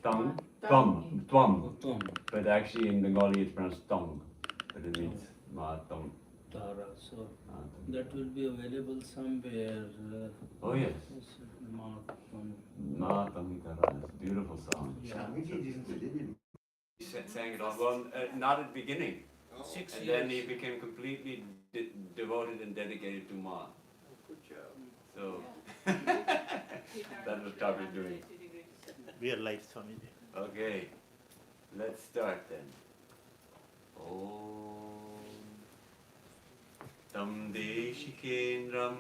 Tang, Tang. twam. Tom, But actually in Bengali it's pronounced tong. But it means ma tong. Tara. So Ma tong. that will be available somewhere. Oh yes. Tom. Ma tong tara. It's a beautiful song. He sang it on, well, not at the beginning. 6 And years. then he became completely devoted and dedicated to Ma. Good job. So that was Thakur doing. We are light, Swamiji. Okay, let's start then. Om Tam Deshikendram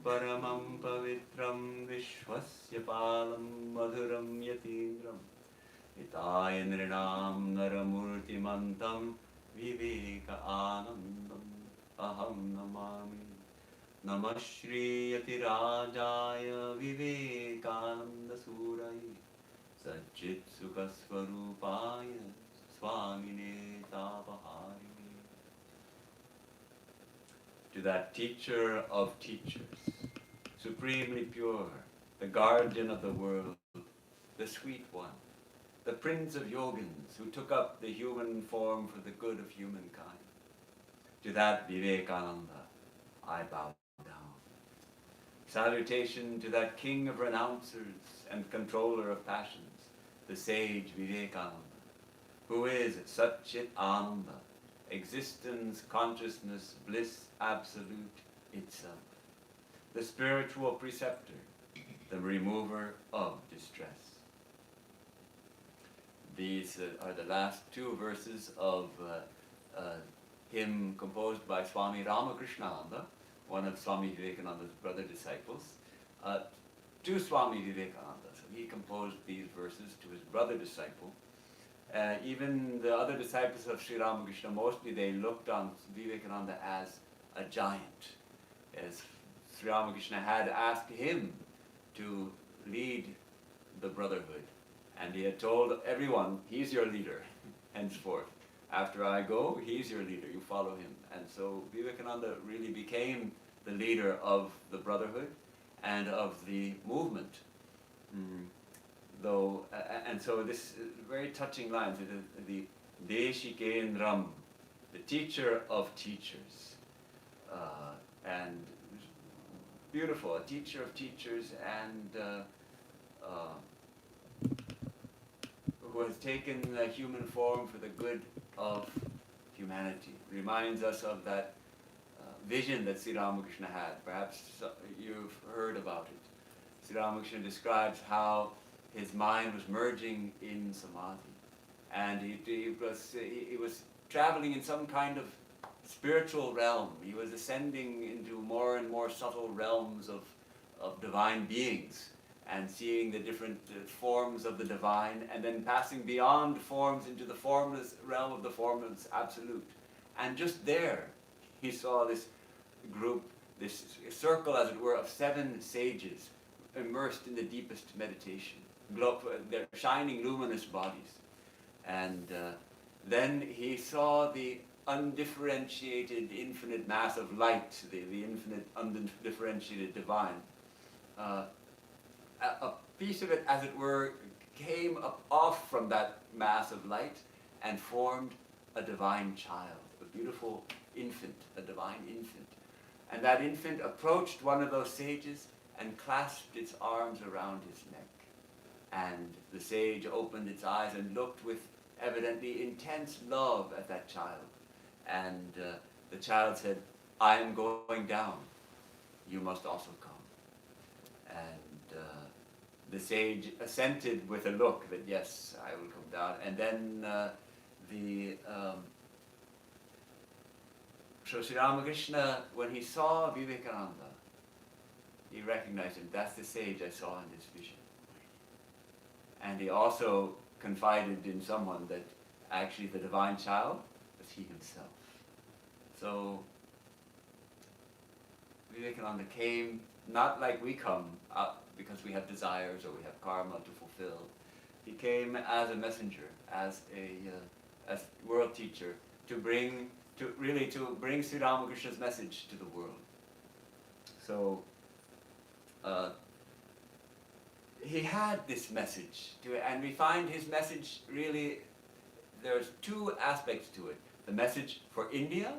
Paramam Pavitram Vishwasya Palam Madhuram Yatindram Hitaya Nrinam Naramurti Mantam Viveka Anandam Aham Namami Namah Shri Yatirajaya Vivekananda Surai Sajjit Sukha Swarupaya Swamine Tapaharine. To that teacher of teachers, supremely pure, the guardian of the world, the sweet one, the prince of yogins who took up the human form for the good of humankind. To that Vivekananda, I bow down. Salutation to that king of renouncers and controller of passions, the sage Vivekananda, who is Satchit Ananda, existence, consciousness, bliss absolute itself, the spiritual preceptor, the remover of distress. These are the last two verses of hymn composed by Swami Ramakrishnananda, one of Swami Vivekananda's brother disciples, to Swami Vivekananda. So he composed these verses to his brother disciple. Even the other disciples of Sri Ramakrishna, mostly they looked on Vivekananda as a giant, as Sri Ramakrishna had asked him to lead the brotherhood. And he had told everyone, he's your leader, henceforth. After I go, he's your leader, you follow him. And so Vivekananda really became the leader of the brotherhood and of the movement. And so this very touching lines, the Deshikendram, the teacher of teachers. And beautiful, a teacher of teachers, and who has taken the human form for the good of humanity. Reminds us of that vision that Sri Ramakrishna had. Perhaps you've heard about it. Sri Ramakrishna describes how his mind was merging in samadhi, and he was traveling in some kind of spiritual realm. He was ascending into more and more subtle realms of divine beings, and seeing the different forms of the divine, and then passing beyond forms into the formless realm of the formless absolute. And just there, he saw this group, this circle, as it were, of 7 sages immersed in the deepest meditation, their shining luminous bodies. And then he saw the undifferentiated infinite mass of light, the infinite undifferentiated divine. A piece of it, as it were, came up off from that mass of light and formed a divine child, a beautiful infant, a divine infant. And that infant approached one of those sages and clasped its arms around his neck. And the sage opened its eyes and looked with evidently intense love at that child. And the child said, I am going down. You must also come. And the sage assented with a look that, yes, I will come down. And then so Sri Ramakrishna, when he saw Vivekananda, he recognized him. That's the sage I saw in this vision. And he also confided in someone that actually the divine child was he himself. So Vivekananda came not like we come because we have desires or we have karma to fulfill. He came as a messenger, as a world teacher, to bring Sri Ramakrishna's message to the world. So he had this message to it, and we find his message really, there's two aspects to it. The message for India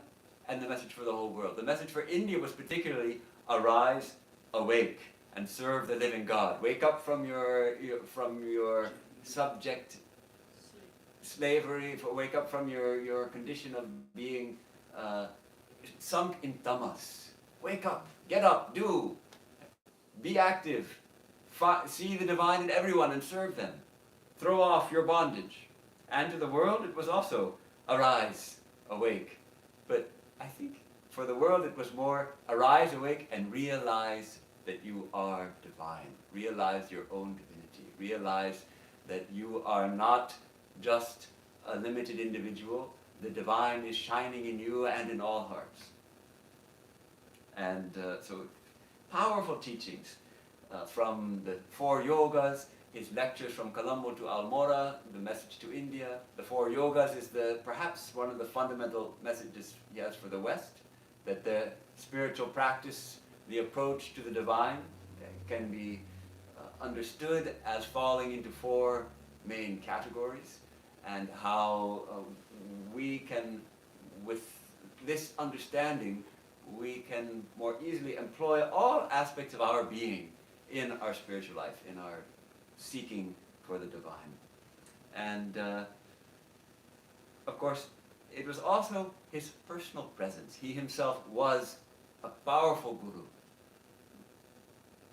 and the message for the whole world. The message for India was particularly arise, awake, and serve the living God. Wake up from your subject slavery, wake up from your condition of being sunk in tamas. Wake up, get up, do, be active, see the divine in everyone and serve them. Throw off your bondage. And to the world it was also arise, awake. But I think for the world it was more arise, awake, and realize that you are divine. Realize your own divinity. Realize that you are not just a limited individual. The divine is shining in you and in all hearts. And so powerful teachings from the four yogas, his lectures from Colombo to Almora, the message to India. The four yogas is perhaps one of the fundamental messages he has for the West, that the spiritual practice, the approach to the divine can be understood as falling into four main categories, and how we can, with this understanding, we can more easily employ all aspects of our being in our spiritual life, in our seeking for the divine. And of course, it was also his personal presence. He himself was a powerful guru,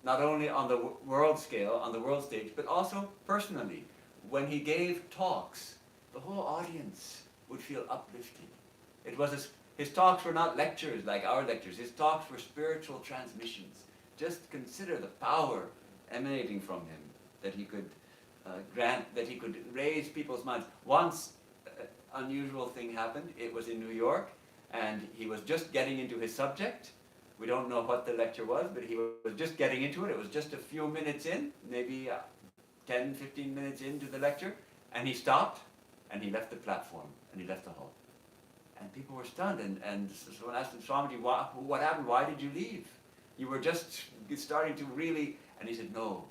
not only on the world scale, on the world stage, but also personally. When he gave talks, the whole audience would feel uplifted. It was his talks were not lectures like our lectures. His talks were spiritual transmissions. Just consider the power emanating from him, that he could grant, that he could raise people's minds. Once, unusual thing happened. It was in New York, and he was just getting into his subject. We don't know what the lecture was, but he was just getting into it. It was just a few minutes in, maybe 10, 15 minutes into the lecture, and he stopped, and he left the platform, and he left the hall. And people were stunned, and someone asked him, Swamiji, what happened? Why did you leave? You were just starting to really... And he said, no,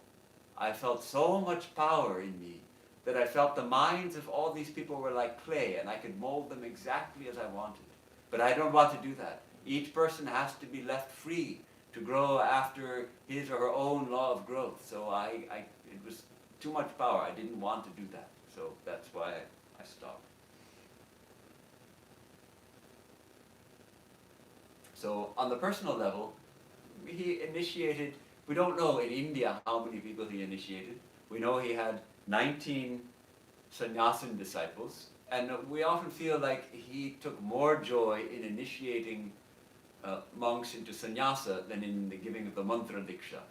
I felt so much power in me that I felt the minds of all these people were like clay, and I could mold them exactly as I wanted. But I don't want to do that. Each person has to be left free to grow after his or her own law of growth. So it was too much power. I didn't want to do that. So that's why I stopped. So on the personal level, he initiated, we don't know in India how many people he initiated. We know he had 19 sannyasin disciples, and we often feel like he took more joy in initiating monks into sannyasa than in the giving of the mantra diksha.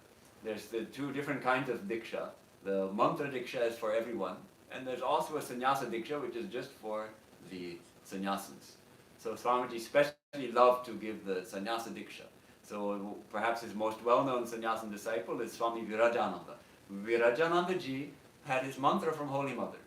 There's the two different kinds of diksha. The mantra diksha is for everyone, and there's also a sannyasa diksha which is just for the sannyasins. So Swamiji especially loved to give the sannyasa diksha. So perhaps his most well-known sannyasin disciple is Swami Vivekananda. Vivekananda ji had his mantra from Holy Mother.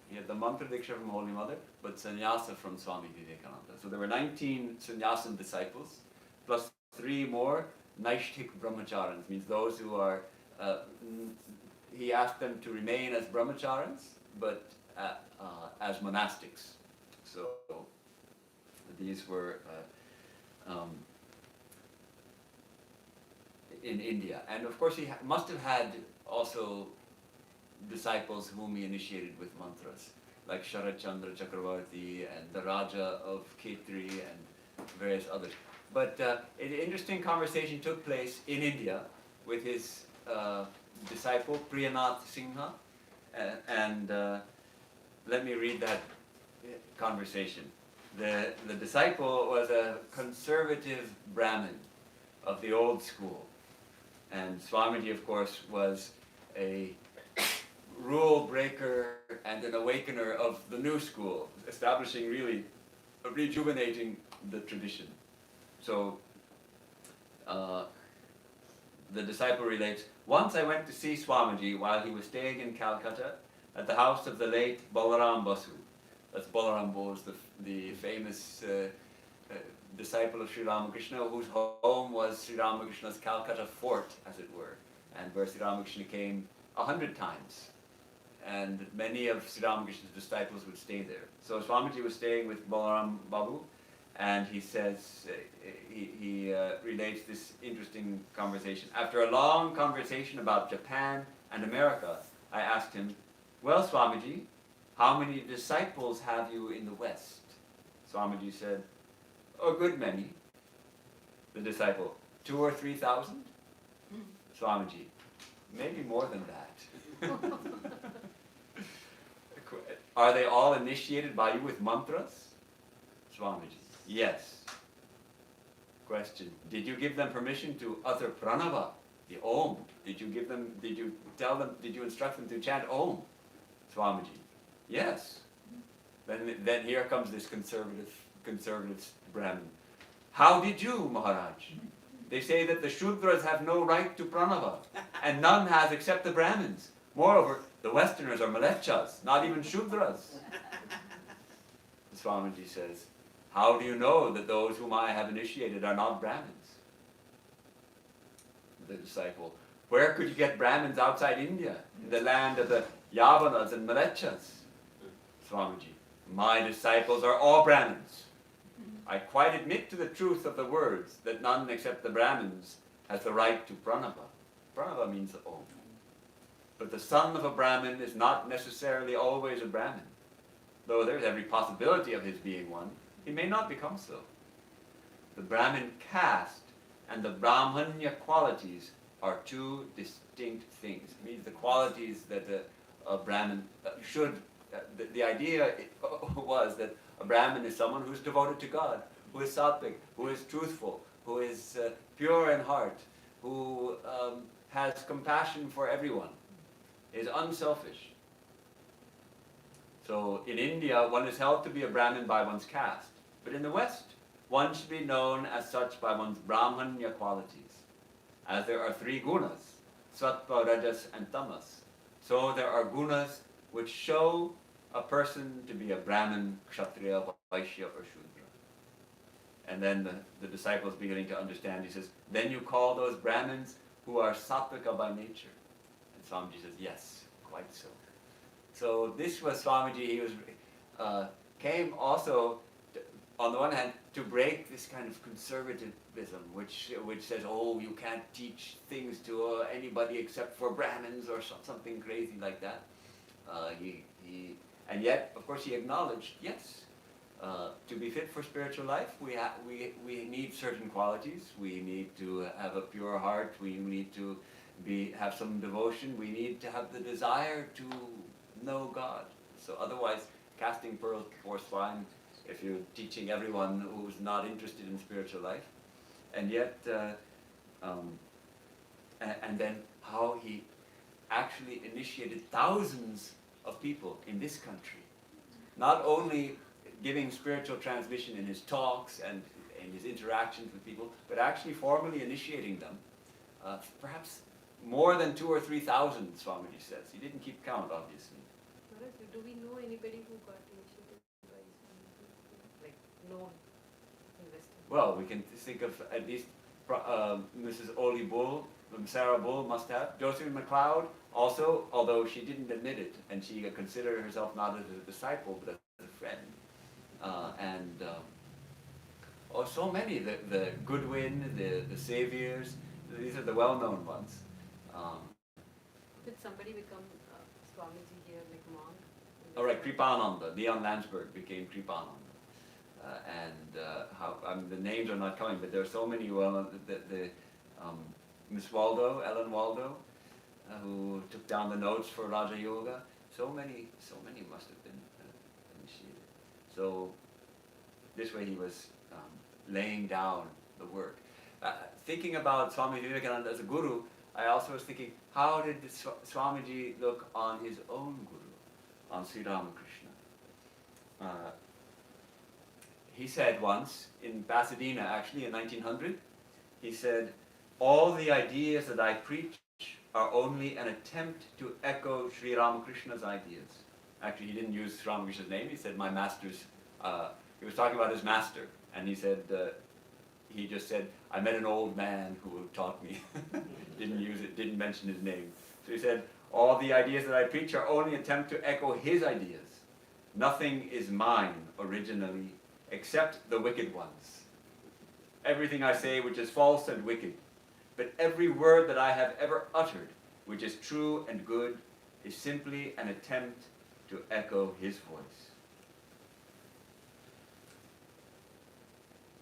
He had the mantra diksha from Holy Mother, but sannyasa from Swami Vivekananda. So there were 19 sannyasin disciples, plus 3 more naishthik brahmacharans, means those who are, he asked them to remain as brahmacharans, but as monastics. So these were in India. And of course he must have had also disciples whom he initiated with mantras, like Sharat Chandra Chakravarti and the Raja of Khetri and various others. But an interesting conversation took place in India with his disciple Priyanath Singha, and let me read that conversation. The disciple was a conservative Brahmin of the old school, and Swamiji, of course, was a rule breaker and an awakener of the new school, establishing really, rejuvenating the tradition. So the disciple relates, once I went to see Swamiji while he was staying in Calcutta at the house of the late Balaram Basu. That's Balaram Bose, the famous disciple of Sri Ramakrishna, whose home was Sri Ramakrishna's Calcutta fort, as it were, and where Sri Ramakrishna came 100 times. And many of Sri Ramakrishna's disciples would stay there. So Swamiji was staying with Balaram Babu, and he says, he relates this interesting conversation. After a long conversation about Japan and America, I asked him, well, Swamiji, how many disciples have you in the West? Swamiji said, a good many. The disciple, 2,000 or 3,000? Swamiji, maybe more than that. Are they all initiated by you with mantras? Swamiji, yes. Question, did you give them permission to utter pranava, the Om? Did you instruct them to chant Om? Swamiji, yes. Then here comes this conservative Brahmin. How did you, Maharaj? They say that the Shudras have no right to pranava, and none has except the Brahmins. Moreover, the Westerners are Malechas, not even Shudras. Swamiji says, how do you know that those whom I have initiated are not Brahmins? The disciple, where could you get Brahmins outside India, in the land of the Yavanas and Malechas? Swamiji, my disciples are all Brahmins. I quite admit to the truth of the words that none except the Brahmins has the right to pranava. Pranava means Om. But the son of a Brahmin is not necessarily always a Brahmin. Though there's every possibility of his being one, he may not become so. The Brahmin caste and the Brahmanya qualities are two distinct things. It means the qualities that a Brahmin should... The idea was that a Brahmin is someone who is devoted to God, who is sattvic, who is truthful, who is pure in heart, who has compassion for everyone, is unselfish. So in India, one is held to be a Brahmin by one's caste. But in the West, one should be known as such by one's Brahmanya qualities. As there are three gunas, sattva, rajas, and tamas. So there are gunas which show a person to be a Brahmin, Kshatriya, Vaishya, or Shudra. And then the disciple is beginning to understand. He says, then you call those Brahmins who are sattvika by nature. And Swamiji says, yes, quite so. So this was Swamiji. He was came also, on the one hand, to break this kind of conservatism, which says, oh, you can't teach things to anybody except for Brahmins or something crazy like that. And yet, of course, he acknowledged, yes, to be fit for spiritual life, we need certain qualities. We need to have a pure heart. We need to have some devotion. We need to have the desire to know God. So otherwise, casting pearls before swine, if you're teaching everyone who's not interested in spiritual life. And yet, and then how he actually initiated thousands of people in this country. Not only giving spiritual transmission in his talks and in his interactions with people, but actually formally initiating them. Perhaps more than 2,000 or 3,000, Swamiji says. He didn't keep count, obviously. Do we know anybody who got initiated by Swami? Like, known investors? Well, we can think of at least Mrs. Oli Bull, Sarah Bull must have. Josephine MacLeod also, although she didn't admit it, and she considered herself not as a disciple, but as a friend. So many, the Goodwin, the Saviors, these are the well-known ones. Did somebody become Swamiji here, like monk? All right, Kripananda, Leon Landsberg became Kripananda. The names are not coming, but there are so many well-known, Miss Waldo, Ellen Waldo, who took down the notes for Raja Yoga. So many must have been initiated. So this way he was laying down the work. Thinking about Swami Vivekananda as a guru, I also was thinking, how did Swamiji look on his own guru, on Sri Ramakrishna? He said once, in Pasadena actually, in 1900, he said, all the ideas that I preach are only an attempt to echo Sri Ramakrishna's ideas. Actually, he didn't use Sri Ramakrishna's name, he said, my master's, he was talking about his master, and he said, he just said, I met an old man who taught me. Didn't use it, didn't mention his name. So he said, All the ideas that I preach are only attempt to echo his ideas. Nothing is mine originally, except the wicked ones. Everything I say which is false and wicked, but every word that I have ever uttered, which is true and good, is simply an attempt to echo his voice.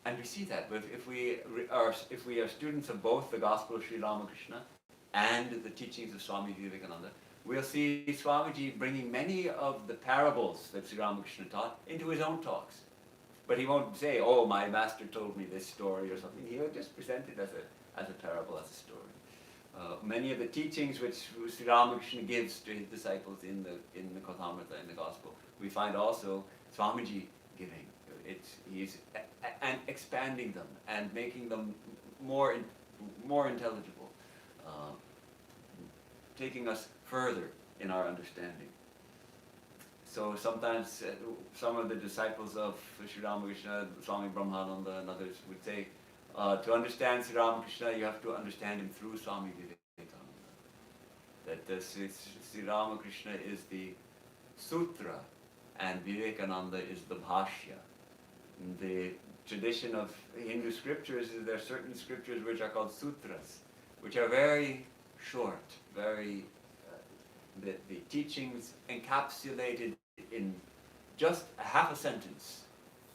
And we see that if we are students of both the Gospel of Sri Ramakrishna and the teachings of Swami Vivekananda, we'll see Swamiji bringing many of the parables that Sri Ramakrishna taught into his own talks. But he won't say, oh, my master told me this story or something. He'll just present it as a parable, as a story. Many of the teachings which Sri Ramakrishna gives to his disciples in the Kathamrita, in the Gospel, we find also Swamiji giving. He's expanding them and making them more intelligible, taking us further in our understanding. So sometimes some of the disciples of Sri Ramakrishna, Swami Brahmananda and others would say, to understand Sri Ramakrishna, you have to understand him through Swami Vivekananda. That Sri Ramakrishna is the sutra and Vivekananda is the bhashya. The tradition of Hindu scriptures is there are certain scriptures which are called sutras, which are very short, very the teachings encapsulated in just a half a sentence.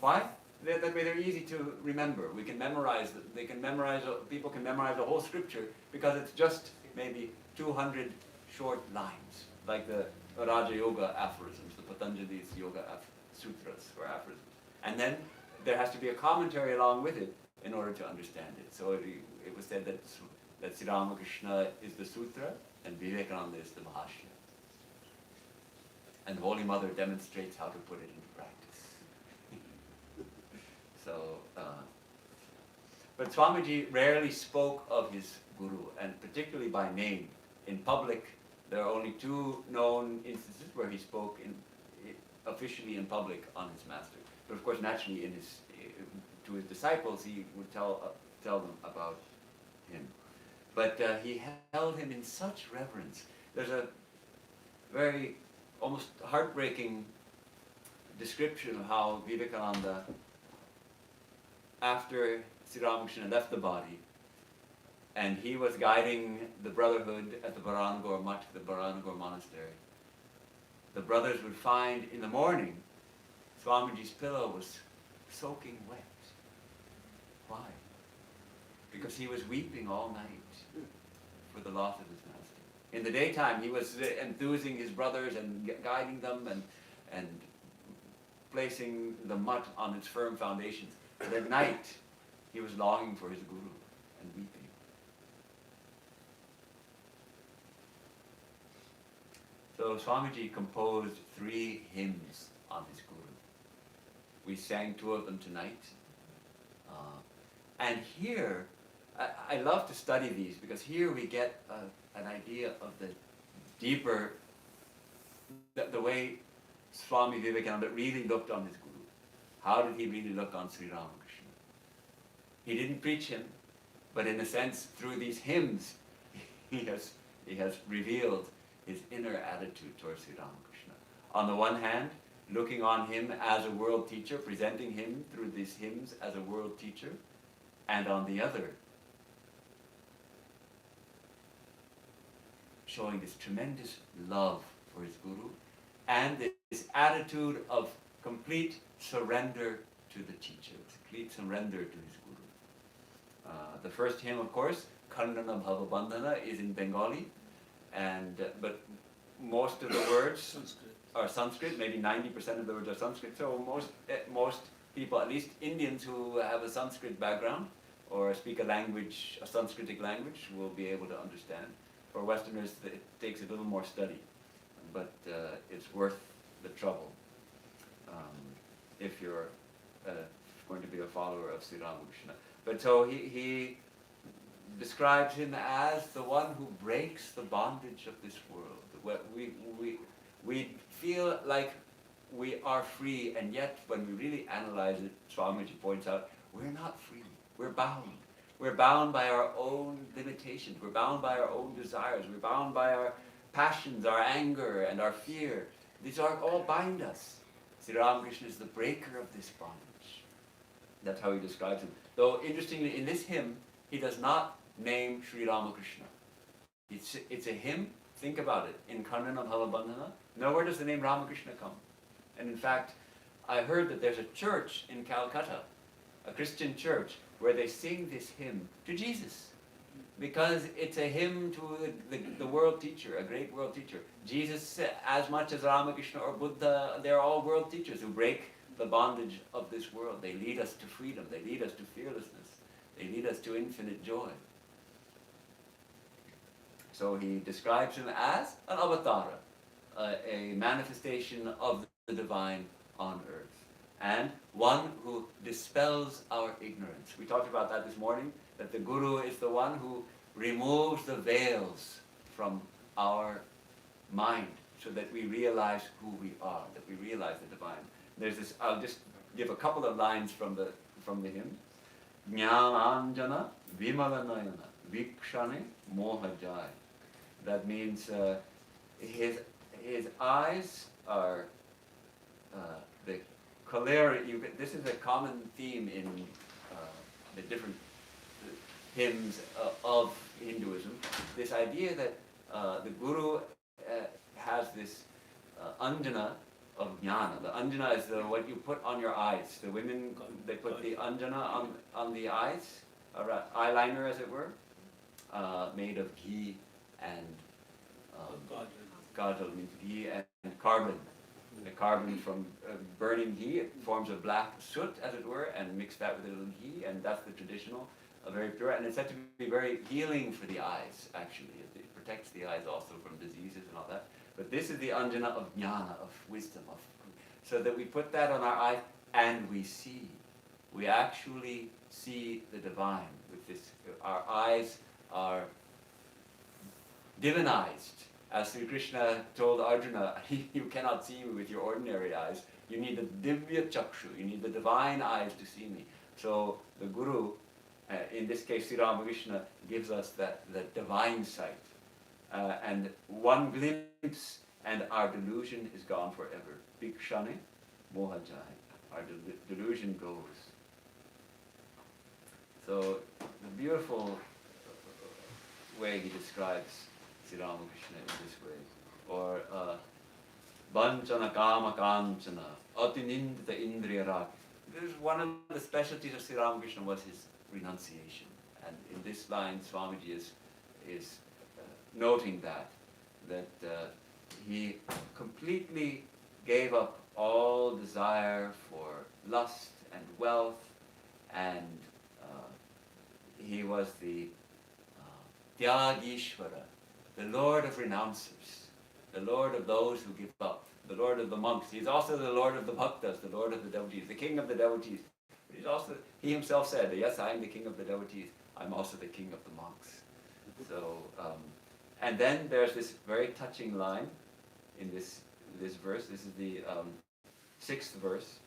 Why? That way they're easy to remember. We can memorize. People can memorize the whole scripture because it's just maybe 200 short lines, like the Raja Yoga aphorisms, the Patanjali's Yoga sutras or aphorisms, and then there has to be a commentary along with it in order to understand it. So it was said that Sri Ramakrishna is the sutra and Vivekananda is the bhashya. And the Holy Mother demonstrates how to put it into practice. But Swamiji rarely spoke of his guru, and particularly by name. In public, there are only two known instances where he spoke officially in public on his master. But of course, naturally, to his disciples, he would tell them about him. But he held him in such reverence. There's a very almost heartbreaking description of how Vivekananda, after Sri Ramakrishna left the body, and he was guiding the brotherhood at the Baranagore Mutt, the Baranagore monastery, the brothers would find in the morning Swamiji's pillow was soaking wet. Why? Because he was weeping all night for the loss of his master. In the daytime, he was enthusing his brothers and guiding them and placing the mutt on its firm foundations. But at night, he was longing for his guru and weeping. So Swamiji composed 3 hymns on his guru. We sang 2 of them tonight. And here, I love to study these because here we get an idea of the deeper, the way Swami Vivekananda really looked on his guru. How did he really look on Sri Ramakrishna? He didn't preach him, but in a sense, through these hymns, he has revealed his inner attitude towards Sri Ramakrishna. On the one hand, looking on him as a world teacher, presenting him through these hymns as a world teacher, and on the other, showing this tremendous love for his guru and this attitude of complete surrender to the teacher, complete surrender to his guru. The first hymn, of course, Khandana Bhava Bandhana, is in Bengali, but most of the words are Sanskrit. Maybe 90% of the words are Sanskrit. So most people, at least Indians who have a Sanskrit background or speak a Sanskritic language, will be able to understand. For Westerners, it takes a little more study, but it's worth the trouble if you're going to be a follower of Sri Ramakrishna. But so he describes him as the one who breaks the bondage of this world. We feel like we are free, and yet when we really analyze it, Swamiji points out, we're not free. We're bound. We're bound by our own limitations. We're bound by our own desires. We're bound by our passions, our anger and our fear, these are all bind us. Sri Ramakrishna is the breaker of this bondage. That's how he describes him. Though, interestingly, in this hymn, he does not name Sri Ramakrishna. It's a hymn, think about it, in Karnana Bhavabandhana, nowhere does the name Ramakrishna come. And in fact, I heard that there's a church in Calcutta, a Christian church, where they sing this hymn to Jesus. Because it's a hymn to the world teacher, a great world teacher. Jesus, as much as Ramakrishna or Buddha, they're all world teachers who break the bondage of this world. They lead us to freedom. They lead us to fearlessness. They lead us to infinite joy. So he describes him as an avatara, a manifestation of the divine on earth, and one who dispels our ignorance. We talked about that this morning, that the Guru is the one who removes the veils from our mind so that we realize who we are, that we realize the divine. There's this, I'll just give a couple of lines from the hymn. Jnananjana vimalanayana vikshane mohajai. That means his eyes are the clarity. This is a common theme in the different hymns of Hinduism. This idea that the Guru has this anjana of jnana. The anjana is what you put on your eyes. The women, they put the anjana on the eyes, eyeliner as it were, made of ghee and kajal means ghee and carbon. The carbon from burning ghee, it forms a black soot, as it were, and mix that with a little ghee, and that's the traditional, very pure, and it's said to be very healing for the eyes, actually. It protects the eyes also from diseases and all that. But this is the anjana of jnana, of wisdom, so that we put that on our eyes, and we see. We actually see the divine with this. Our eyes are divinized. As Sri Krishna told Arjuna, you cannot see me with your ordinary eyes. You need the divya chakshu, you need the divine eyes to see me. So the Guru, in this case Sri Ramakrishna, gives us the divine sight. And one glimpse and our delusion is gone forever. Bhikshane mohajai. Our delusion goes. So the beautiful way he describes Sri Ramakrishna in this way. Or Banchana Kama Kanchana Atinindita Indriya Rag. One of the specialties of Sri Ramakrishna was his renunciation. And in this line Swamiji is noting that he completely gave up all desire for lust and wealth, and he was the Tyagishvara, the Lord of renouncers, the Lord of those who give up, the Lord of the monks. He's also the Lord of the bhaktas, the Lord of the devotees, the King of the devotees. He himself said, yes, I am the King of the devotees, I'm also the King of the monks. So, and then there's this very touching line in this verse. This is the 6th verse.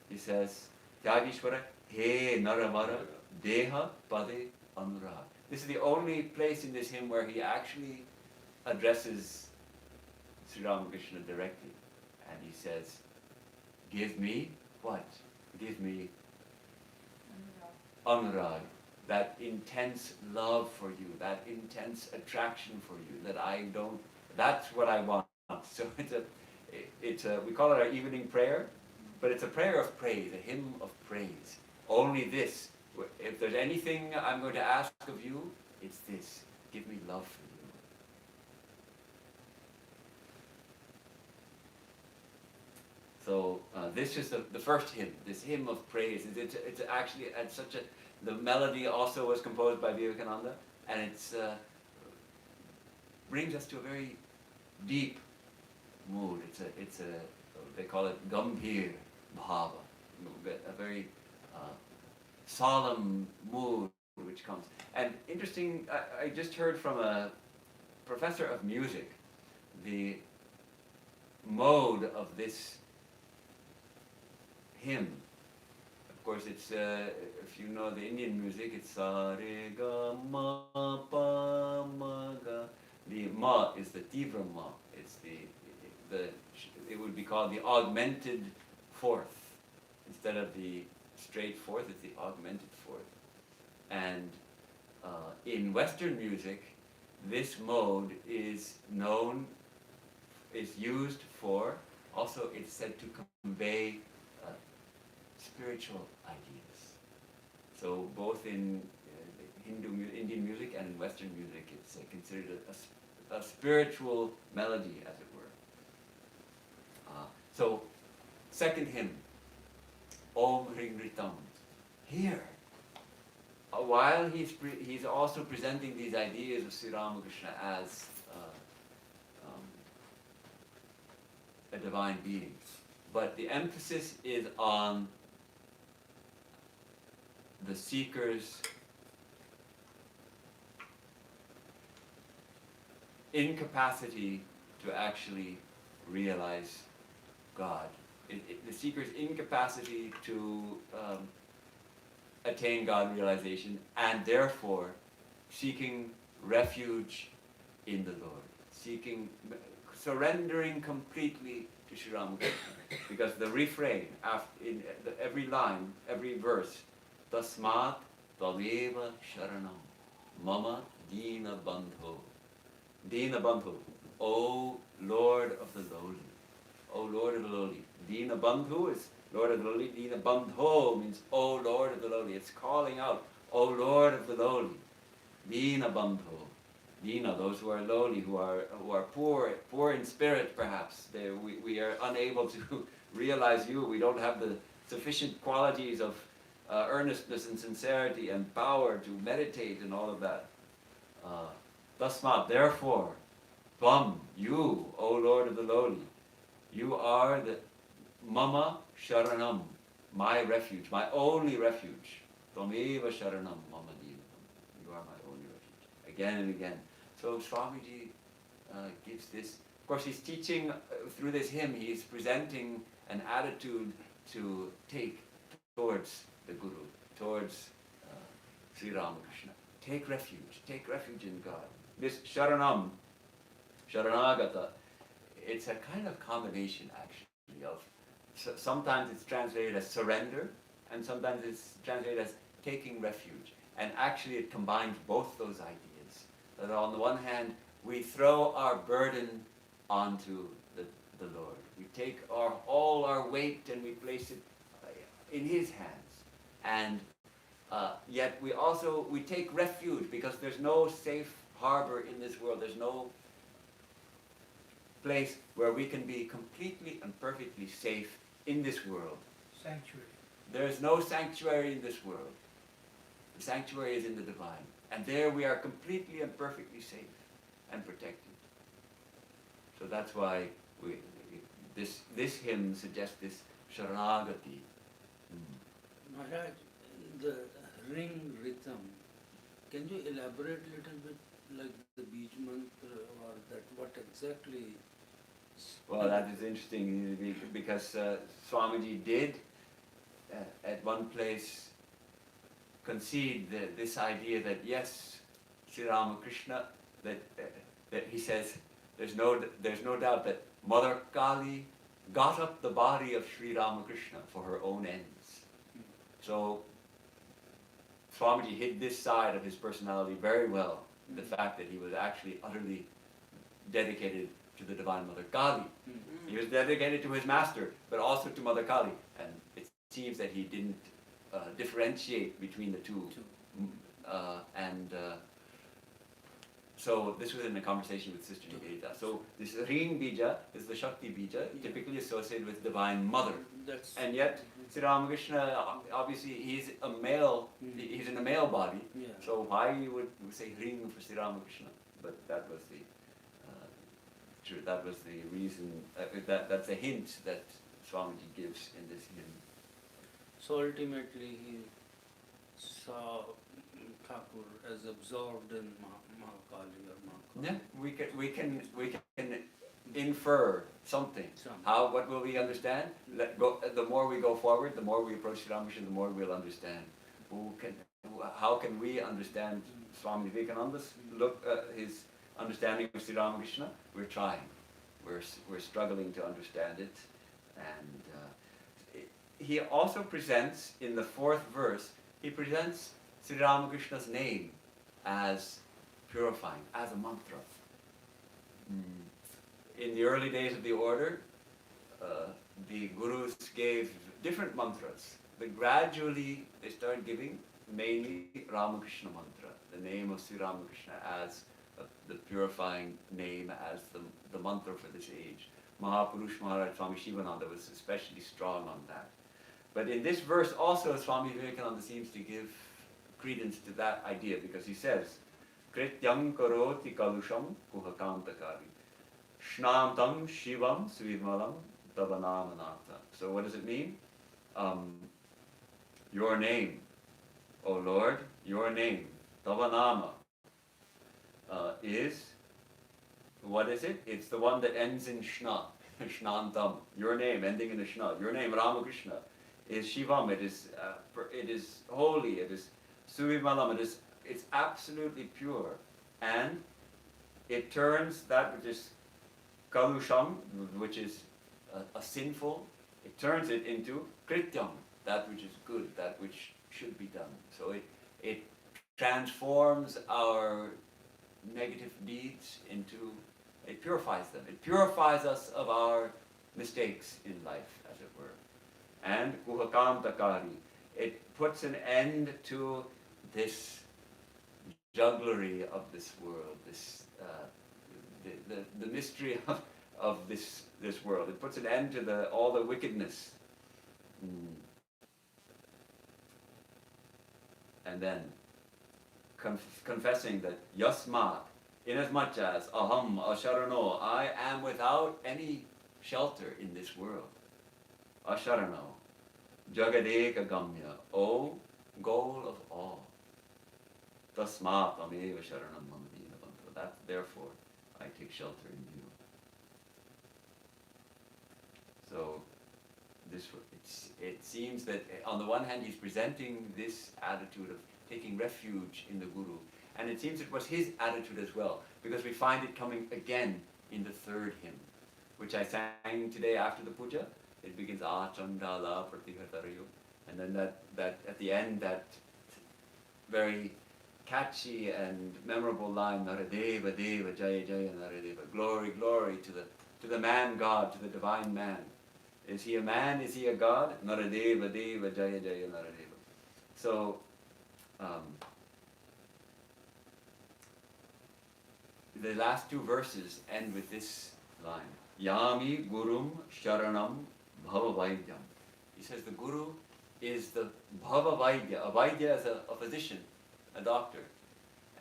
He says, Tyagishvara, he naramara, deha pade anurag. This is the only place in this hymn where he actually addresses Sri Ramakrishna directly. And he says, give me what? Give me anurag, that intense love for you, that intense attraction for you, that's what I want. So we call it our evening prayer, but it's a prayer of praise, a hymn of praise. Only this. If there's anything I'm going to ask of you, it's this. Give me love for you. So this is the first hymn, this hymn of praise. It's actually at such a... The melody also was composed by Vivekananda, and it's brings us to a very deep mood. It's a they call it Gambhir Bhava, a very solemn mood which comes. And interesting, I just heard from a professor of music the mode of this hymn. Of course, it's if you know the Indian music, it's sa re ga ma pa ma ga. The ma is the tivra ma. It's it would be called the augmented fourth. Instead of the straight fourth, it's the augmented fourth. And in Western music, this mode is used for, also it's said to convey spiritual ideas. So both in Indian music and in Western music, it's considered a spiritual melody, as it were. So, second hymn, Om Hring Ritam. Here, while he's also presenting these ideas of Sri Ramakrishna as a divine being, but the emphasis is on the seeker's incapacity to actually realize God. The seeker's incapacity to attain God realization, and therefore seeking refuge in the Lord, surrendering completely to Sri Ramakrishna. Because the refrain, in every line, every verse, Tasmat Tvameva Sharanam Mama Dina Bandho. Dina Bandhu, O Lord of the lowly. O Lord of the lowly. Dina Bandhu is Lord of the lowly. Dina Bandho means O Lord of the lowly. It's calling out, O Lord of the lowly. Dina Bandho. Dina, those who are lowly, who are poor in spirit perhaps. We are unable to realize you. We don't have the sufficient qualities of earnestness and sincerity and power to meditate and all of that. Tasmat, therefore, Tvam, you, O Lord of the lowly, you are the Mama Sharanam, my refuge, my only refuge. Tvameva Sharanam Mama Dinam. You are my only refuge. Again and again. So Swamiji gives this. Of course, he's teaching through this hymn. He's presenting an attitude to take towards the Guru, towards Sri Ramakrishna. Take refuge in God. This Sharanam, Sharanagata, it's a kind of combination actually of, sometimes it's translated as surrender, and sometimes it's translated as taking refuge. And actually it combines both those ideas. That on the one hand, we throw our burden onto the Lord. We take all our weight and we place it in His hands. And yet we take refuge, because there's no safe harbor in this world. There's no place where we can be completely and perfectly safe in this world. Sanctuary. There's no sanctuary in this world. The sanctuary is in the divine. And there we are completely and perfectly safe and protected. So that's why this hymn suggests this Sharanagati. Maharaj, the ring rhythm, can you elaborate a little bit, like the Beej mantra, or that what exactly? Well, that is interesting, because Swamiji did at one place concede this idea that yes, Sri Ramakrishna, that he says there's no doubt that Mother Kali got up the body of Sri Ramakrishna for her own ends. So Swamiji hid this side of his personality very well, the fact that he was actually utterly dedicated to the Divine Mother Kali. He was dedicated to his master, but also to Mother Kali. And it seems that he didn't differentiate between the two. So this was in a conversation with Sister Nivedita. So this Ring Bija is the Shakti Bija, typically associated with Divine Mother. And yet, Sri Ramakrishna, obviously he's a male, he's in a male body. So why you would say Ring for Sri Ramakrishna? But that was the reason, that's a hint that Swamiji gives in this hymn. So ultimately he saw Thakur as absorbed in Mahakali or Mahakali. Yeah, we can infer something. What will we understand? The more we go forward, the more we approach Sri Ramakrishna, the more we'll understand. How can we understand Swami Vivekananda's his understanding of Sri Ramakrishna, we're trying. We're struggling to understand it. And he also presents, in the 4th verse, he presents Sri Ramakrishna's name as purifying, as a mantra. In the early days of the order, the gurus gave different mantras, but gradually they started giving mainly Ramakrishna mantra, the name of Sri Ramakrishna as the purifying name, as the mantra for this age. Mahapurush Maharaj Swami Shivananda was especially strong on that. But in this verse also, Swami Vivekananda seems to give credence to that idea, because he says, Krityam karoti kalusham kuhakantakari Shnantam Shivam Svimalam Davanamanata. So what does it mean? Your name, O Lord, your name, Davanama, is, what is it? It's the one that ends in Shna, Shnantam. Your name, ending in a Shna. Your name, Ramakrishna, is Shivam. It is holy. It is Suvimalam. It's absolutely pure. And it turns that which is Kalusham, which is a sinful, it turns it into Krityam, that which is good, that which should be done. So it transforms our negative deeds into, it purifies them. It purifies us of our mistakes in life, as it were. And Kuhakantakari, it puts an end to this jugglery of this world, this the mystery of this world. It puts an end to all the wickedness. And then confessing that Yasmat, inasmuch as Aham Asharano, I am without any shelter in this world. Asharano, Jagadeka Gamya, O goal of all. Tasmat Ameva Sharanam Mamadina Bantha. That therefore I take shelter in you. So it seems that on the one hand he's presenting this attitude of taking refuge in the Guru, and it seems it was his attitude as well, because we find it coming again in the 3rd hymn, which I sang today after the puja. It begins Achandala Pratihatarayu, and then that at the end, that very catchy and memorable line, Naradeva Deva Jaya Jaya Naradeva, glory, glory to the man God, to the divine man. Is he a man? Is he a god? Naradeva Deva Jaya Jaya Naradeva. So the last 2 verses end with this line, Yami Gurum Sharanam Bhavavaidyam. He says the Guru is the Bhavavaidya. A Vaidya is a physician, a doctor.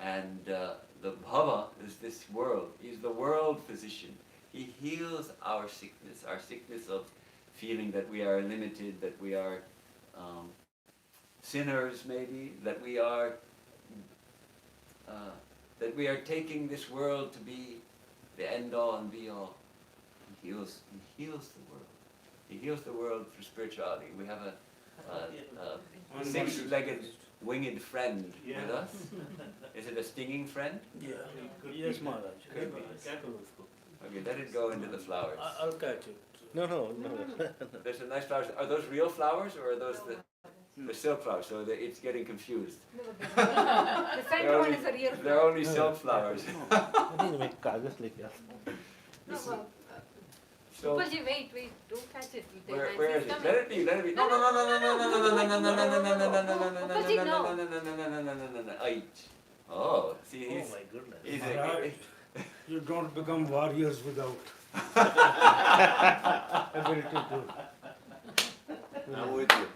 And the Bhava is this world. He's the world physician. He heals our sickness of feeling that we are limited, that we are sinners maybe, that we are taking this world to be the end all and be all. He heals the world. He heals the world through spirituality. We have a 6-legged winged friend with us. Is it a stinging friend? Yeah. Yes, Maharaj. Could be. Okay, let it go into the flowers. I'll catch it. No. There's some nice flowers. Are those real flowers or are those the silk flowers? So it's getting confused. No, the center one is a real They're only silk flowers. I need to make kagas like that. No, So Gopalji, wait, don't catch it. where is it? Let it be. No. Oh, see, Oh my goodness. he's Maharaj, you don't become warriors without ability to. I'm with you.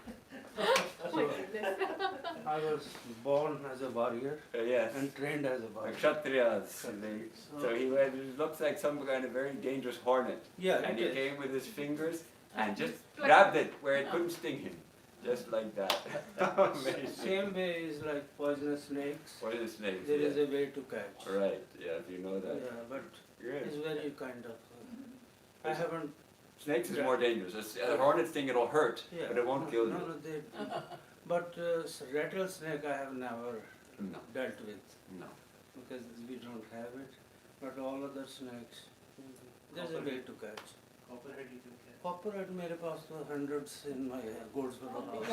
I was born as a warrior Yes. and trained as a warrior. Kshatriyas. So he looks like some kind of very dangerous hornet. Yeah, And it he is. came with his fingers and just grabbed it where it couldn't sting him. Just like that. Amazing. Same way is like poisonous snakes. What is snakes? There is a way to catch. Right, yeah, if you know that. Yeah, but Good. it's very kind of. I haven't. Snakes is more dangerous. A hornet sting, it'll hurt, Yeah. but it won't kill you. No, they. But rattlesnake I have never No, dealt with no. because we don't have it. but all other snakes, there's a way to catch. Copperhead you can catch. Copperhead, मेरे पास तो hundreds in my goods for the house.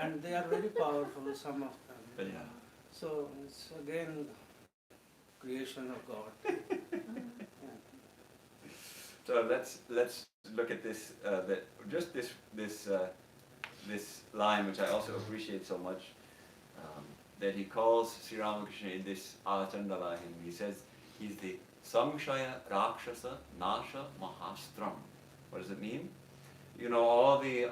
And they are very powerful, some of them. Yeah. So it's again creation of God. So let's look at this this line, which I also appreciate so much, that he calls Sri Ramakrishna in this Achandala hymn. He says he's the Samshaya Rakshasa Nasha Mahastram. What does it mean? You know, all the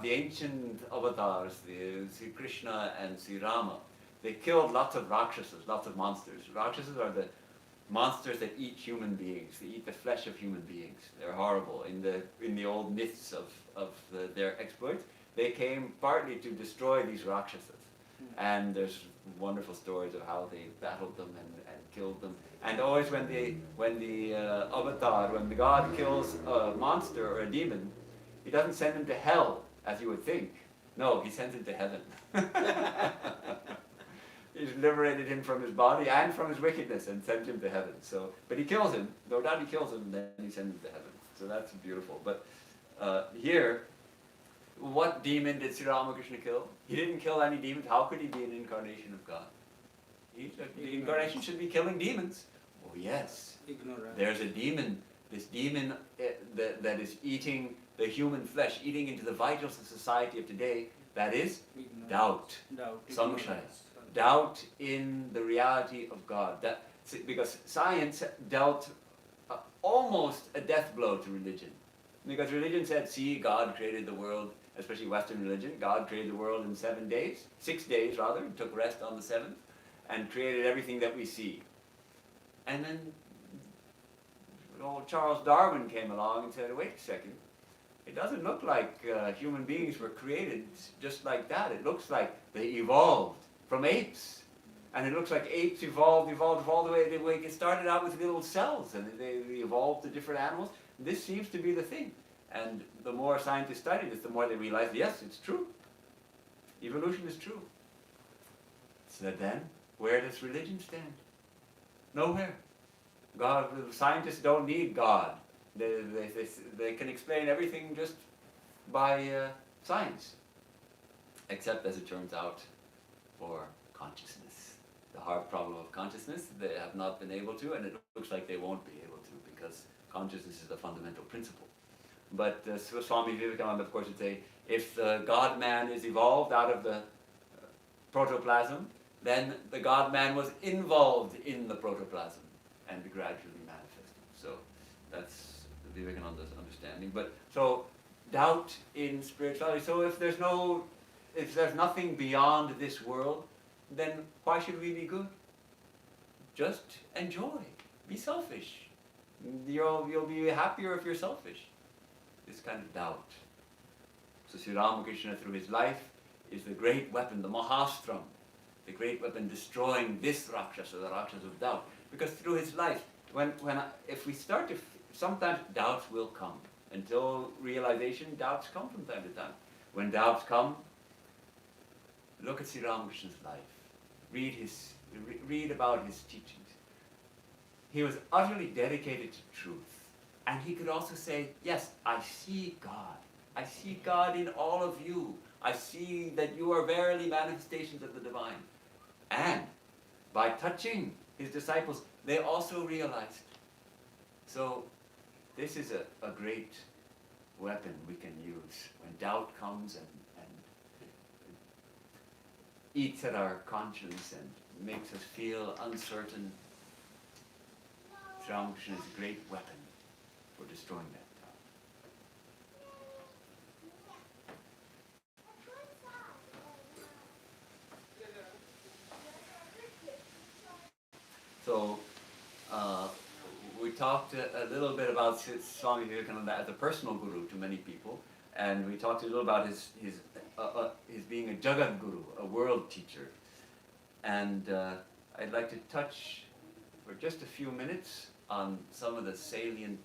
ancient avatars, the Sri Krishna and Sri Rama, they killed lots of rakshasas, lots of monsters. Rakshasas are the monsters that eat human beings. They eat the flesh of human beings. They're horrible. In the old myths of their exploits, they came partly to destroy these rakshasas. And there's wonderful stories of how they battled them and killed them. And always when the avatar, when the god kills a monster or a demon, he doesn't send him to hell, as you would think. No, he sends him to heaven. He's liberated him from his body and from his wickedness and sent him to heaven. So, but he kills him. No doubt he kills him, and then he sends him to heaven. So that's beautiful. But here, what demon did Sri Ramakrishna kill? He didn't kill any demons. How could he be an incarnation of God? The incarnation should be killing demons. Oh yes. Ignorant. There's a demon. This demon that is eating the human flesh, eating into the vitals of society of today. That is Ignorance. doubt. Doubt. Samshaya. Ignorance. Doubt in the reality of God. Because science dealt almost a death blow to religion. Because religion said, see, God created the world, especially Western religion. God created the world in 6 days rather, and took rest on the 7th, and created everything that we see. And then old Charles Darwin came along and said, wait a second, it doesn't look like human beings were created just like that. It looks like they evolved from apes. And it looks like apes evolved the way it started out with little cells, and they evolved to different animals. This seems to be the thing. And the more scientists study this, the more they realize, yes, it's true. Evolution is true. So then, where does religion stand? Nowhere. God, the scientists don't need God. They can explain everything just by science. Except, as it turns out, for consciousness. The hard problem of consciousness, they have not been able to, and it looks like they won't be able to, because consciousness is a fundamental principle. But Swami Vivekananda, of course, would say, if the God-man is evolved out of the protoplasm, then the God-man was involved in the protoplasm and gradually manifested. So that's Vivekananda's understanding. But so doubt in spirituality. So if there's nothing beyond this world, then why should we be good? Just enjoy. Be selfish. You'll be happier if you're selfish. This kind of doubt. So Sri Ramakrishna, through his life, is the great weapon, the Mahastram, the great weapon destroying this Rakshasa, the Rakshasa of doubt. Because through his life, if we start to, sometimes doubts will come. Until realization, doubts come from time to time. When doubts come, look at Sri Ramakrishna's life. Read about his teachings. He was utterly dedicated to truth. And he could also say, yes, I see God. I see God in all of you. I see that you are verily manifestations of the divine. And by touching his disciples, they also realized. So this is a great weapon we can use when doubt comes and eats at our conscience and makes us feel uncertain. Sri Ramakrishna is a great weapon for destroying that doubt. So, we talked a little bit about Swami Vivekananda as a personal guru to many people, and we talked a little about his being a Jagat Guru, a world teacher. And I'd like to touch for just a few minutes on some of the salient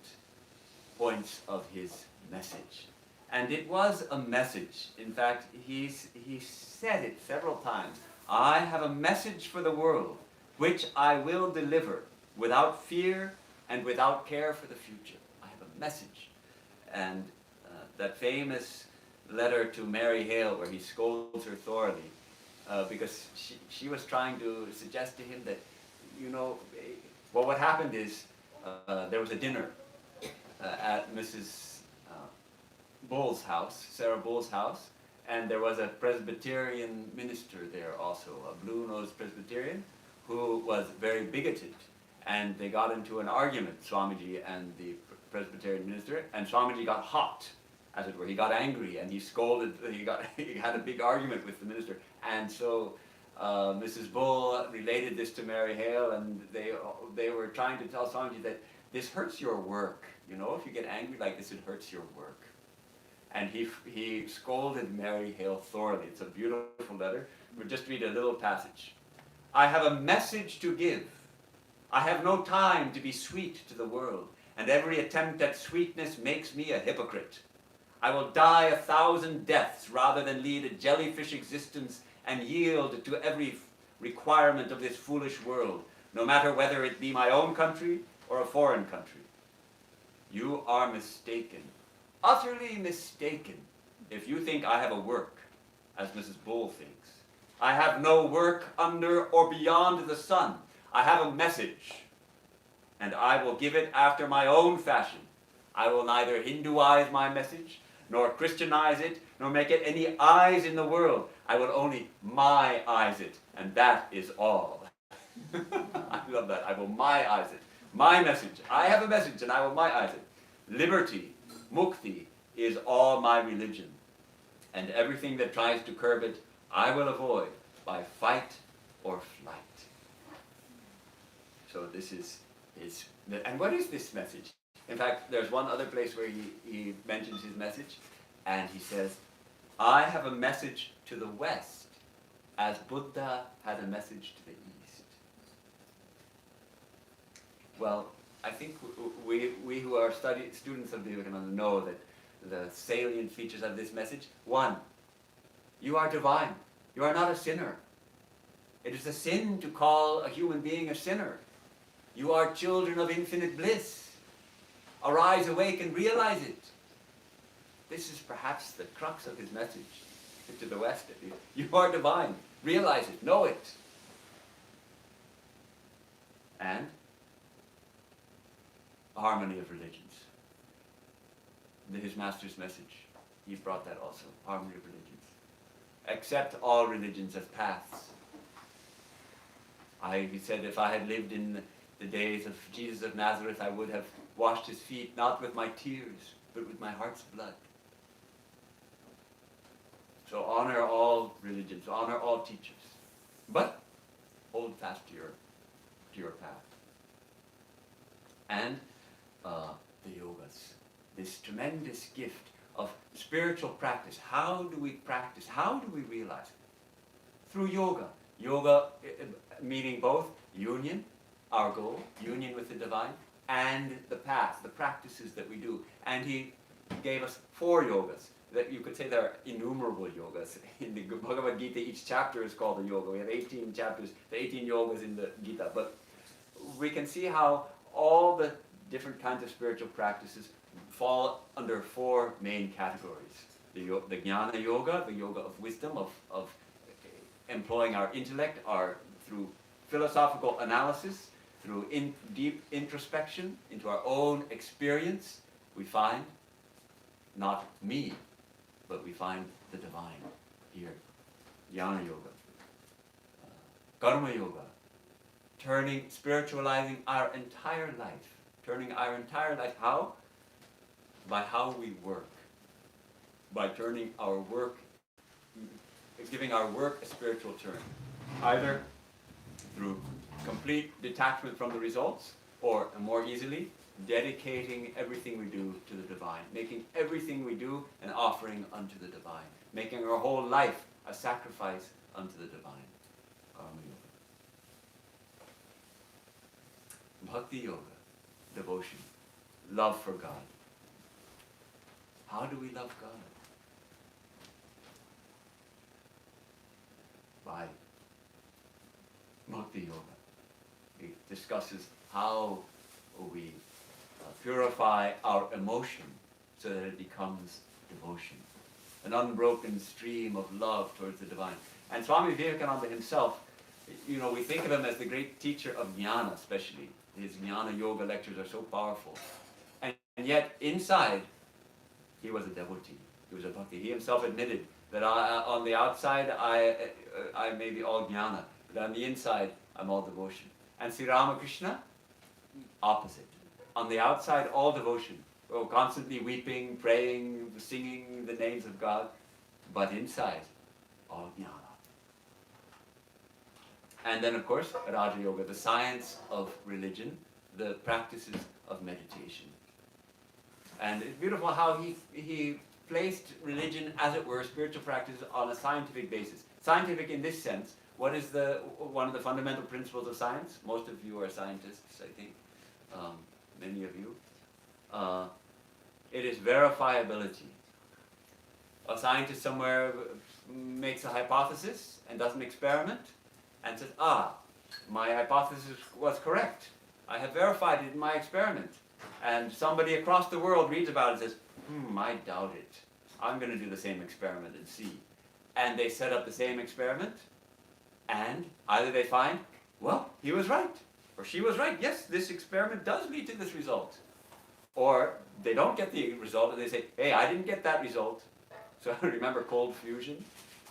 points of his message. And it was a message. In fact, he said it several times. I have a message for the world. which I will deliver without fear and without care for the future. I have a message. And that famous letter to Mary Hale where he scolds her thoroughly because she was trying to suggest to him that, you know, well, what happened is there was a dinner at Mrs. Bull's house, Sarah Bull's house, and there was a Presbyterian minister there also, a blue-nosed Presbyterian, who was very bigoted. And they got into an argument, Swamiji and the Presbyterian minister, and Swamiji got hot, as it were. He got angry and he scolded, he had a big argument with the minister. And so Mrs. Bull related this to Mary Hale, and they were trying to tell Swamiji that this hurts your work. You know, if you get angry like this, it hurts your work. And he scolded Mary Hale thoroughly. It's a beautiful letter. We'll just read a little passage. I have a message to give. I have no time to be sweet to the world, and every attempt at sweetness makes me a hypocrite. I will die 1,000 deaths rather than lead a jellyfish existence and yield to every requirement of this foolish world, no matter whether it be my own country or a foreign country. You are mistaken, utterly mistaken, if you think I have a work, as Mrs. Bull thinks. I have no work under or beyond the sun. I have a message, and I will give it after my own fashion. I will neither Hinduize my message, nor Christianize it, nor make it any eyes in the world. I will only my-eyes it, and that is all. I love that. I will my-eyes it. My message. I have a message, and I will my-eyes it. Liberty, mukti, is all my religion, and everything that tries to curb it, I will avoid by fight or flight. So this is his, and what is this message? In fact, there's one other place where he mentions his message, and he says, I have a message to the West, as Buddha had a message to the East. Well, I think we who are students of Vivekananda know that the salient features of this message. One, you are divine. You are not a sinner. It is a sin to call a human being a sinner. You are children of infinite bliss. Arise, awake, and realize it. This is perhaps the crux of his message to the West. You are divine. Realize it. Know it. And harmony of religions. His master's message. He brought that also. Harmony of religions. Accept all religions as paths. He said, if I had lived in the days of Jesus of Nazareth, I would have washed his feet, not with my tears, but with my heart's blood. So honor all religions, honor all teachers, but hold fast to your path. And the yogas, this tremendous gift of spiritual practice. How do we practice? How do we realize it? Through yoga. Yoga meaning both union, our goal, union with the divine, and the path, the practices that we do. And he gave us 4 yogas. That you could say there are innumerable yogas. In the Bhagavad Gita, each chapter is called a yoga. We have 18 chapters, the 18 yogas in the Gita. But we can see how all the different kinds of spiritual practices fall under 4 main categories. The Jnana Yoga, the yoga of wisdom, of employing our intellect, through philosophical analysis, through deep introspection into our own experience, we find not me, but we find the divine here. Jnana Yoga. Karma Yoga. Spiritualizing our entire life. Turning our entire life, how? By how we work. By turning our work, giving our work a spiritual turn. Either through complete detachment from the results, or more easily, dedicating everything we do to the divine. Making everything we do an offering unto the divine. Making our whole life a sacrifice unto the divine. Karma Yoga. Bhakti Yoga. Devotion. Love for God. How do we love God? By Bhakti Yoga. He discusses how we purify our emotion so that it becomes devotion, an unbroken stream of love towards the divine. And Swami Vivekananda himself, you know, we think of him as the great teacher of jnana, especially. His jnana yoga lectures are so powerful. And yet, inside, he was a devotee. He was a bhakti. He himself admitted that on the outside, I may be all jnana, but on the inside, I'm all devotion. And Sri Ramakrishna, opposite. On the outside, all devotion. Oh, constantly weeping, praying, singing the names of God, but inside, all jnana. And then, of course, Raja Yoga, the science of religion, the practices of meditation. And it's beautiful how he placed religion, as it were, spiritual practice, on a scientific basis. Scientific in this sense, what is one of the fundamental principles of science? Most of you are scientists, I think, many of you. It is verifiability. A scientist somewhere makes a hypothesis and does an experiment and says, my hypothesis was correct. I have verified it in my experiment. And somebody across the world reads about it and says, I doubt it. I'm going to do the same experiment and see. And they set up the same experiment, and either they find, well, he was right, or she was right. Yes, this experiment does lead to this result. Or they don't get the result, and they say, hey, I didn't get that result. So remember cold fusion?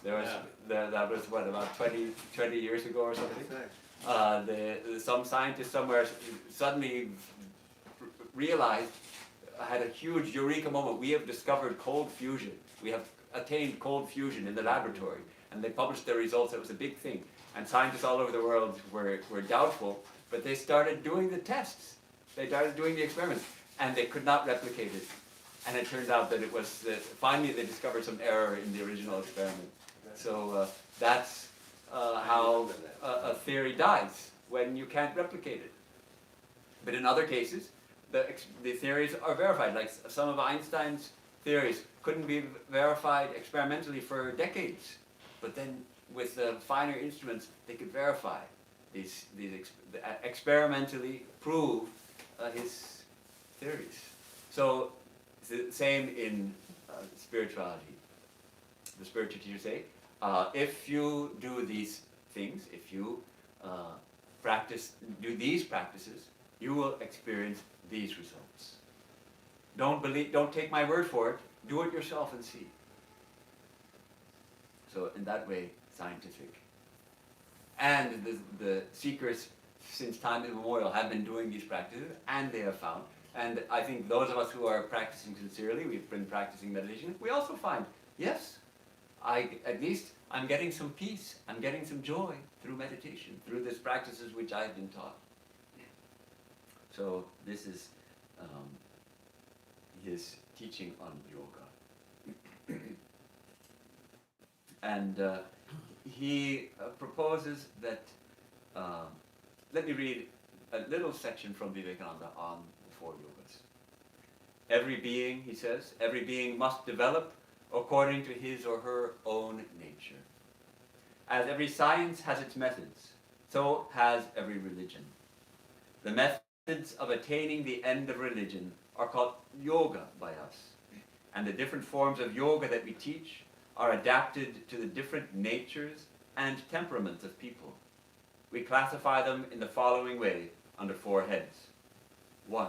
That was, what, about 20 years ago or something? Some scientist somewhere suddenly realized, had a huge eureka moment. We have discovered cold fusion. We have attained cold fusion in the laboratory. And they published their results. It was a big thing. And scientists all over the world were doubtful, but they started doing the tests. They started doing the experiments, and they could not replicate it. And it turned out that it was, finally they discovered some error in the original experiment. So that's how a theory dies, when you can't replicate it. But in other cases, the theories are verified. Like some of Einstein's theories couldn't be verified experimentally for decades. But then with the finer instruments, they could verify experimentally prove his theories. So it's the same in spirituality. The spiritual teachers say, if you do these things, if you do these practices, you will experience these results. Don't take my word for it, do it yourself and see. So in that way, scientific. And the seekers, since time immemorial, have been doing these practices, and they have found, and I think those of us who are practicing sincerely, we've been practicing meditation, we also find, yes, at least I'm getting some peace, I'm getting some joy through meditation, through these practices which I've been taught. So this is his teaching on yoga. And he proposes that, let me read a little section from Vivekananda on the four yogas. Every being, he says, every being must develop according to his or her own nature. As every science has its methods, so has every religion. The methods of attaining the end of religion are called yoga by us, and the different forms of yoga that we teach are adapted to the different natures and temperaments of people. We classify them in the following way under four heads. 1.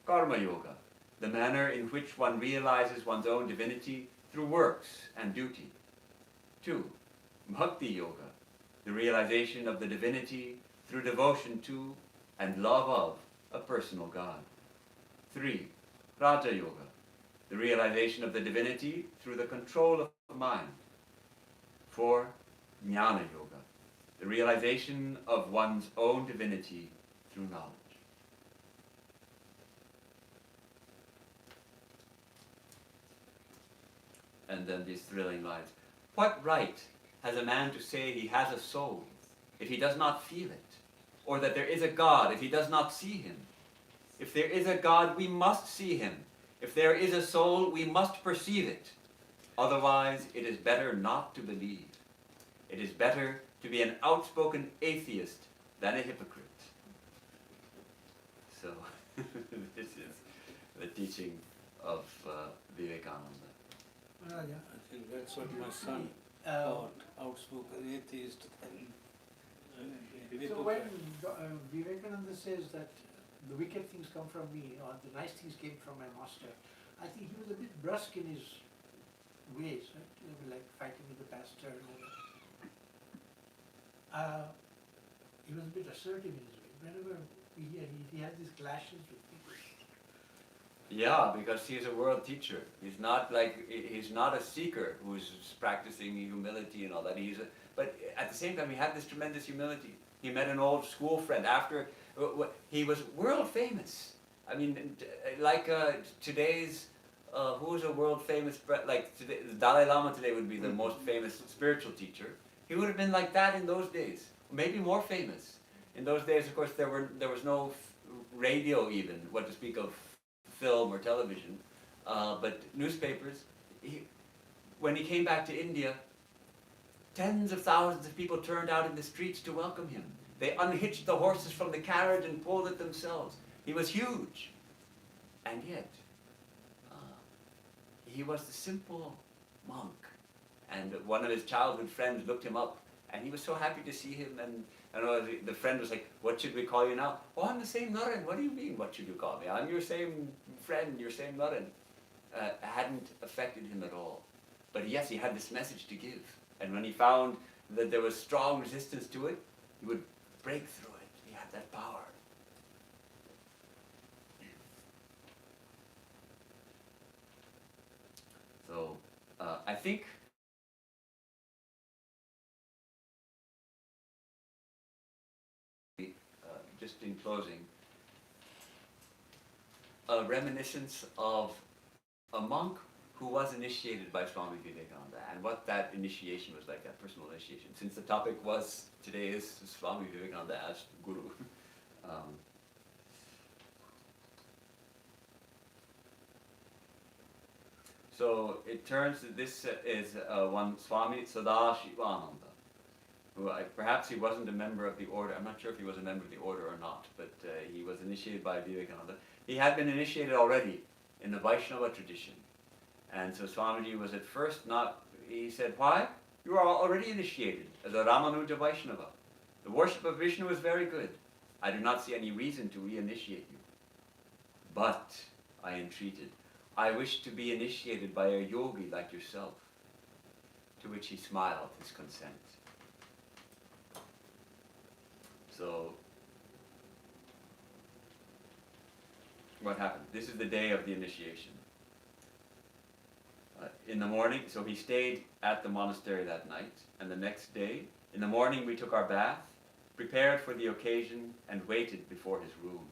Karma yoga, the manner in which one realizes one's own divinity through works and duty. 2. Bhakti yoga, the realization of the divinity through devotion to and love of a personal God. 3. Raja yoga, the realization of the divinity through the control of mind. 4. Jnana yoga, the realization of one's own divinity through knowledge. And then these thrilling lines. What right has a man to say he has a soul if he does not feel it? Or that there is a God if he does not see him? If there is a God, we must see him. If there is a soul, we must perceive it. Otherwise, it is better not to believe. It is better to be an outspoken atheist than a hypocrite. So this is the teaching of Vivekananda. Raja, I think that's what my son thought, outspoken atheist. so when Vivekananda says that the wicked things come from me or the nice things came from my master, I think he was a bit brusque in his ways, right? Like fighting with the pastor and all that. He was a bit assertive in his way. Whenever he had these clashes with people. Yeah, because he's a world teacher. He's not a seeker who's practicing humility and all that. But at the same time, he had this tremendous humility. He met an old school friend after he was world famous. I mean, like today's who's a world famous like today, the Dalai Lama today would be the most famous spiritual teacher. He would have been like that in those days, maybe more famous. In those days, of course, there was no radio even, what to speak of film or television, but newspapers. When he came back to India, tens of thousands of people turned out in the streets to welcome him. They unhitched the horses from the carriage and pulled it themselves. He was huge. And yet, he was the simple monk. And one of his childhood friends looked him up, and he was so happy to see him. And the friend was like, "What should we call you now?" "Oh, I'm the same Naren." "What do you mean, what should you call me? I'm your same friend, your same Naren." Hadn't affected him at all. But yes, he had this message to give. And when he found that there was strong resistance to it, he would break through it. He had that power. So, I think just in closing, a reminiscence of a monk who was initiated by Swami Vivekananda and what that initiation was like, that personal initiation. Since the topic was, today is Swami Vivekananda as Guru. So it turns that this is one Swami Sadashivananda, who perhaps he wasn't a member of the order. I'm not sure if he was a member of the order or not, but he was initiated by Vivekananda. He had been initiated already in the Vaishnava tradition. And so Swamiji was at first not, he said, "Why? You are already initiated as a Ramanuja Vaishnava. The worship of Vishnu is very good. I do not see any reason to reinitiate you." "But," I entreated, "I wish to be initiated by a yogi like yourself." To which he smiled his consent. So, what happened? This is the day of the initiation. In the morning, so he stayed at the monastery that night, and the next day, in the morning we took our bath, prepared for the occasion, and waited before his room.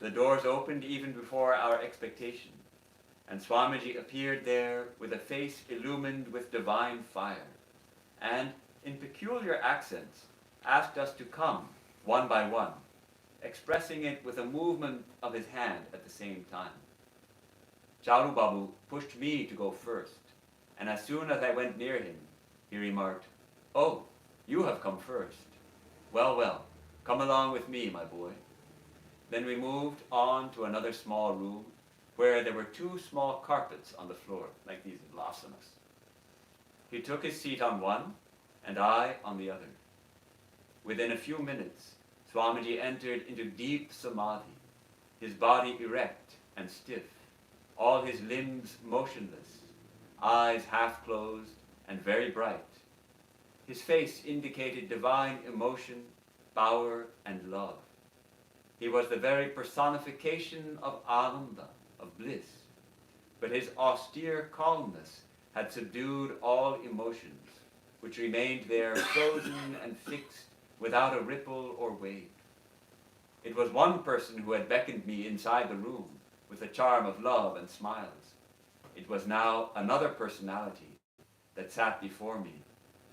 The doors opened even before our expectation, and Swamiji appeared there with a face illumined with divine fire, and, in peculiar accents, asked us to come, one by one, expressing it with a movement of his hand at the same time. Charu Babu pushed me to go first, and as soon as I went near him, he remarked, "Oh, you have come first. Well, well, come along with me, my boy." Then we moved on to another small room, where there were two small carpets on the floor, like these in asanas. He took his seat on one, and I on the other. Within a few minutes, Swamiji entered into deep samadhi, his body erect and stiff, all his limbs motionless, eyes half closed and very bright. His face indicated divine emotion, power, and love. He was the very personification of Ananda, of bliss, but his austere calmness had subdued all emotions, which remained there frozen and fixed without a ripple or wave. It was one person who had beckoned me inside the room with a charm of love and smiles. It was now another personality that sat before me,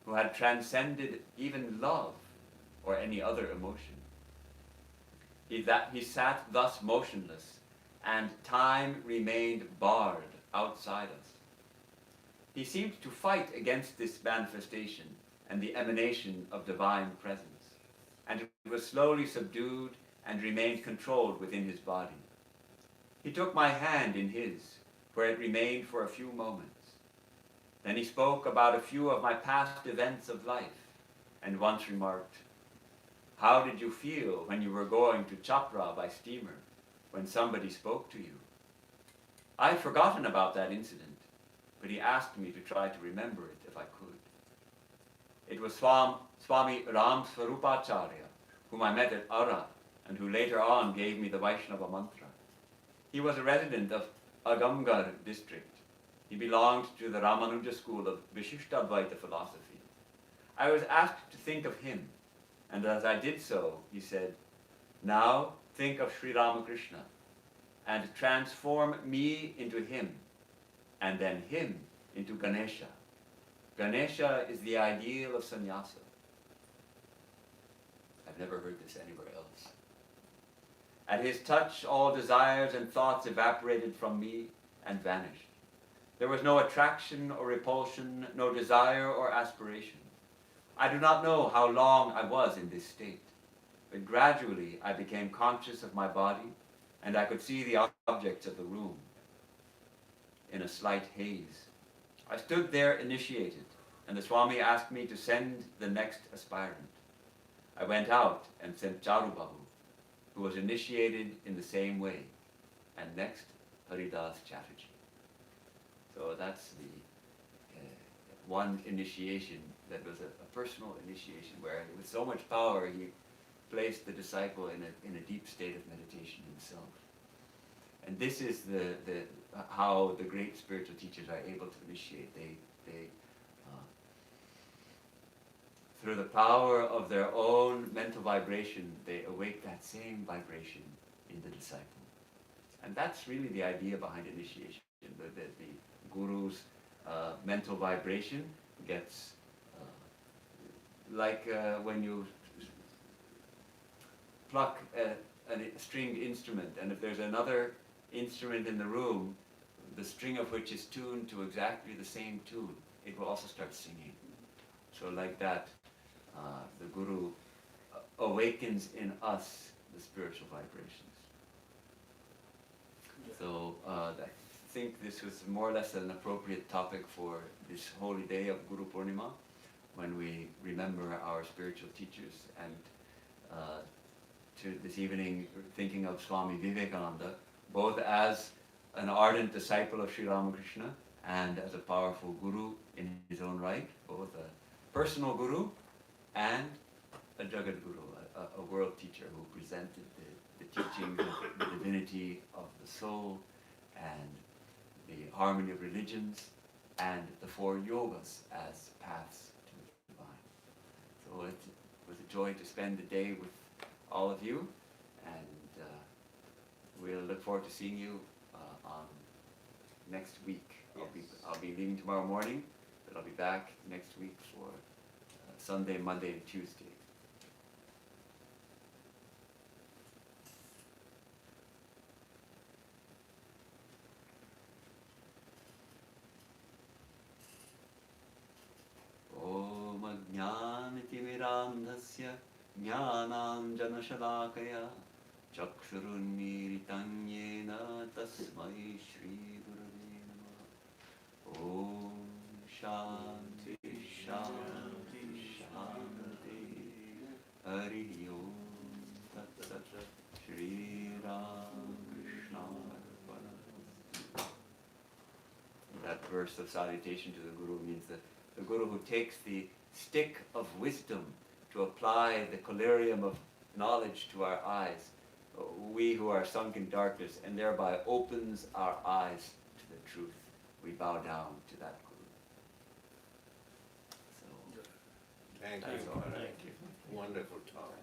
who had transcended even love or any other emotion. He sat thus motionless, and time remained barred outside us. He seemed to fight against this manifestation and the emanation of divine presence, and it was slowly subdued and remained controlled within his body. He took my hand in his, where it remained for a few moments. Then he spoke about a few of my past events of life, and once remarked, "How did you feel when you were going to Chapra by steamer, when somebody spoke to you?" I'd forgotten about that incident, but he asked me to try to remember it if I could. It was Swami Ram Swarupacharya, whom I met at Ara, and who later on gave me the Vaishnava mantra. He was a resident of Agamgar district. He belonged to the Ramanuja school of Vishishtadvaita philosophy. I was asked to think of him, and as I did so, he said, "Now think of Sri Ramakrishna, and transform me into him, and then him into Ganesha. Ganesha is the ideal of sannyasa." I've never heard this anywhere else. At his touch, all desires and thoughts evaporated from me and vanished. There was no attraction or repulsion, no desire or aspiration. I do not know how long I was in this state, but gradually I became conscious of my body, and I could see the objects of the room in a slight haze. I stood there initiated, and the Swami asked me to send the next aspirant. I went out and sent Charubabu, who was initiated in the same way, and next Haridas Chatterjee. So that's the one initiation that was a personal initiation, where with so much power he placed the disciple in a deep state of meditation himself. And this is how the great spiritual teachers are able to initiate. They through the power of their own mental vibration, they awake that same vibration in the disciple. And that's really the idea behind initiation. The guru's mental vibration gets like when you pluck a stringed instrument, and if there's another instrument in the room, the string of which is tuned to exactly the same tune, it will also start singing. So like that, the Guru awakens in us the spiritual vibrations. So I think this was more or less an appropriate topic for this holy day of Guru Purnima, when we remember our spiritual teachers, and to this evening thinking of Swami Vivekananda, both as an ardent disciple of Sri Ramakrishna and as a powerful guru in his own right, both a personal guru and a Jagat Guru, a world teacher who presented the teachings of the divinity of the soul and the harmony of religions and the four yogas as paths to the divine. So it was a joy to spend the day with all of you, and we'll look forward to seeing you on next week. I'll be leaving tomorrow morning, but I'll be back next week for Sunday, Monday, and Tuesday. Om Ajnanatimirandhasya Jnananjanashalakaya Chakshurunmiritam Yena Tasmai Shri Gurave Namah. Om Shanti Shanti Shanti Hari Om Tat Sat Shri Ram Krishna Arpanam. That verse of salutation to the Guru means that the Guru who takes the stick of wisdom to apply the collyrium of knowledge to our eyes, we who are sunk in darkness, and thereby opens our eyes to the truth. We bow down to that Guru. So, Thank that's you. all. Thank you. Wonderful talk.